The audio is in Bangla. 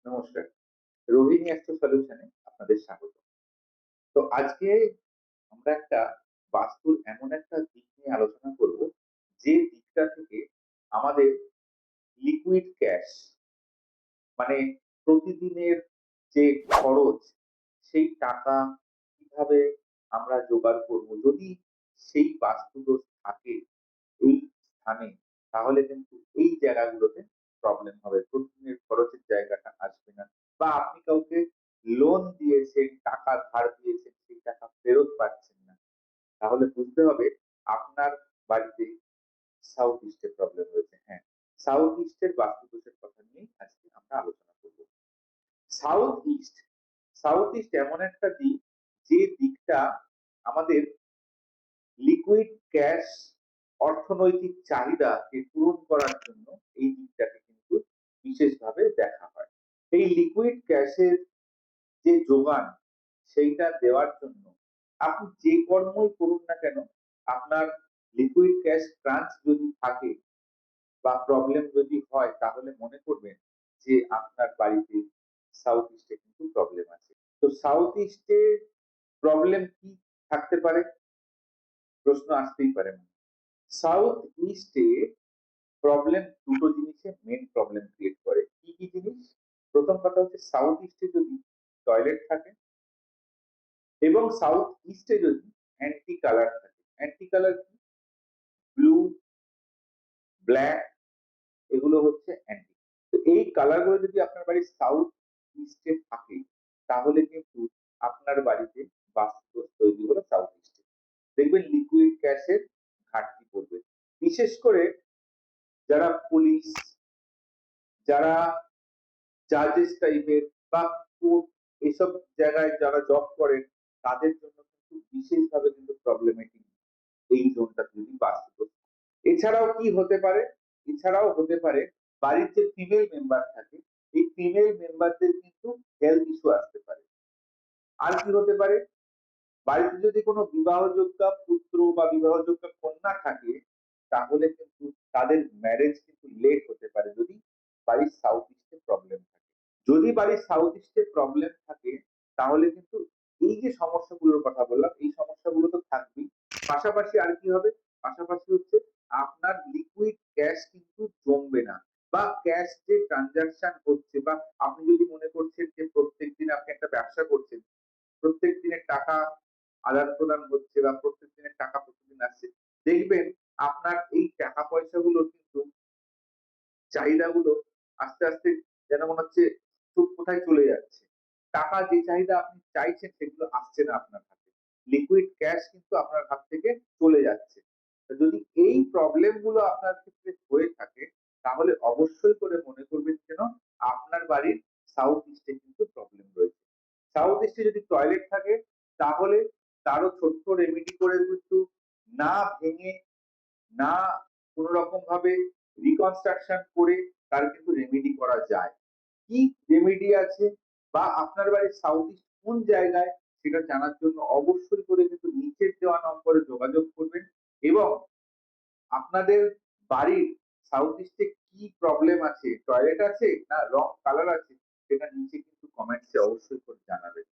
নমস্কার। রোহিণী অ্যাস্ট্রো সলিউশনে আপনাদের স্বাগত। তো আজকে আমরা একটা বাস্তুর এমন একটা দিক নিয়ে আলোচনা করব, যে দিকটা থেকে আমাদের লিকুইড ক্যাশ মানে প্রতিদিনের যে খরচ, সেই টাকা কিভাবে আমরা জোগাড় করব? যদি সেই বাস্তুদোষ থাকে এই স্থানে, তাহলে কিন্তু এই জায়গাগুলোতে প্রবলেম হবে। প্রতিদিনের খরচের জায়গাটা আসবে না। বা আপনি কাউকে লোন দিয়েছেন, টাকা ধার দিয়েছেন, সেই টাকা ফেরত পাচ্ছেন না। তাহলে বুঝতে হবে আপনার বাড়িতে সাউথ ইস্ট এ প্রবলেম রয়েছে। হ্যাঁ, সাউথ ইস্ট এর বাস্তুদোষের কথা নিয়েই আজকে আমরা আলোচনা করব। সাউথ ইস্ট, সাউথ ইস্ট এমন একটা দিক, যে দিকটা আমাদের লিকুইড ক্যাশ অর্থনৈতিক চাহিদাকে পূরণ করার জন্য এই দিকটাকে কিন্তু বিশেষভাবে দেখা হয়। এই লিকুইড ক্যাশের যে যোগান, সেইটা দেওয়ার জন্য আপনি যে কর্মই করুন না কেন, আপনার লিকুইড ক্যাশ ক্রাঞ্চ যদি থাকে বা প্রবলেম যদি হয়, তাহলে মনে করবেন যে আপনার বাড়িতে সাউথ ইস্টে কিন্তু প্রবলেম আছে। তো সাউথ ইস্টে প্রবলেম কি থাকতে পারে? প্রশ্ন আসতেই পারে। সাউথ ইস্টে প্রবলেম দুটো জিনিসে মেন প্রবলেম ক্রিয়েট করে। কি কি জিনিস? প্রথম কথা হচ্ছে, সাউথ ইস্টে যদি টয়লেট থাকে এবং সাউথ ইস্টে যদি অ্যান্টি কালার থাকে। অ্যান্টি কালার কি? ব্লু, ব্ল্যাক, এগুলো হচ্ছে অ্যান্টি। তো এই কালার গুলো যদি আপনার বাড়ির সাউথ ইস্টে থাকে, তাহলে কিন্তু আপনার বাড়িতে বাস্তুদোষ তৈরি হলো সাউথ ইস্টে। দেখবেন লিকুইড গ্যাসের ঘাটতি পড়বে। বিশেষ করে যারা পুলিশ, যারা জাজেস টাইপের বা কোর্ট, এসব জায়গায় যারা জব করেন, তাদের জন্য কিন্তু বিশেষভাবে কিন্তু প্রবলেমেটিক এই জোনটা যদি বাস্তুদোষ। এছাড়াও কি হতে পারে? এছাড়াও হতে পারে বাড়ির যে ফিমেল মেম্বার থাকে, এই ফিমেল মেম্বারদের কিন্তু হেলথ ইস্যু আসতে পারে। আর কি হতে পারে? বাড়িতে যদি কোনো বিবাহযোগ্য পুত্র বা বিবাহযোগ্য কন্যা থাকে, তাহলে কিন্তু তাদের ম্যারেজ কিন্তু লেট হতে পারে, যদি বাড়ির সাউথ ইস্টে প্রবলেম থাকে। যদি বাড়ির সাউথ ইস্টে প্রবলেম থাকে, তাহলে কিন্তু এই যে সমস্যাগুলোর কথা বললাম, এই সমস্যাগুলো তো থাকবেই। পাশাপাশি আর কি হবে? পাশাপাশি হচ্ছে আপনার লিকুইড ক্যাশ কিন্তু জমবে না, বা ক্যাশ যে ট্রানজাকশন হচ্ছে, বা আপনি যদি মনে করছেন যে প্রত্যেকদিন আপনি একটা ব্যবসা করছেন, প্রত্যেক দিনের টাকা আদান প্রদান হচ্ছে বা প্রত্যেক দিনের টাকা প্রতিদিন আসছে, দেখবেন আপনার এই টাকা পয়সাগুলো কিন্তু চাহিদাগুলো আস্তে আস্তে যেন মনে হচ্ছে কোথায় চলে যাচ্ছে। টাকা যে চাহিদা আপনি চাইছেন, সেগুলো আসছে না আপনার হাতে। লিকুইড ক্যাশ কিন্তু আপনার হাত থেকে চলে যাচ্ছে। তো যদি এই প্রবলেম গুলো আপনার ক্ষেত্রে হয়ে থাকে, তাহলে অবশ্যই করে মনে করবেন যেন আপনার বাড়ির সাউথ ইস্টে কিন্তু প্রবলেম রয়েছে। সাউথ ইস্টে যদি টয়লেট থাকে, তাহলে তারও ছোট্ট রেমেডি করে কিন্তু, না ভেঙে, না কোন রকম ভাবে রিকনস্ট্রাকশন করে, তার কিন্তু রেমেডি করা যায়। কি রেমেডি আছে বা আপনার বাড়ির সাউথ ইস্ট কোন জায়গায়, সেটা জানার জন্য অবশ্যই করে কিন্তু নিচের দেওয়া নম্বরে যোগাযোগ করবেন। এবং আপনাদের বাড়ির সাউথ ইস্টে কি প্রবলেম আছে, টয়লেট আছে না রং কালার আছে, সেটা নিচে কিন্তু কমেন্টসে অবশ্যই করে জানাবেন।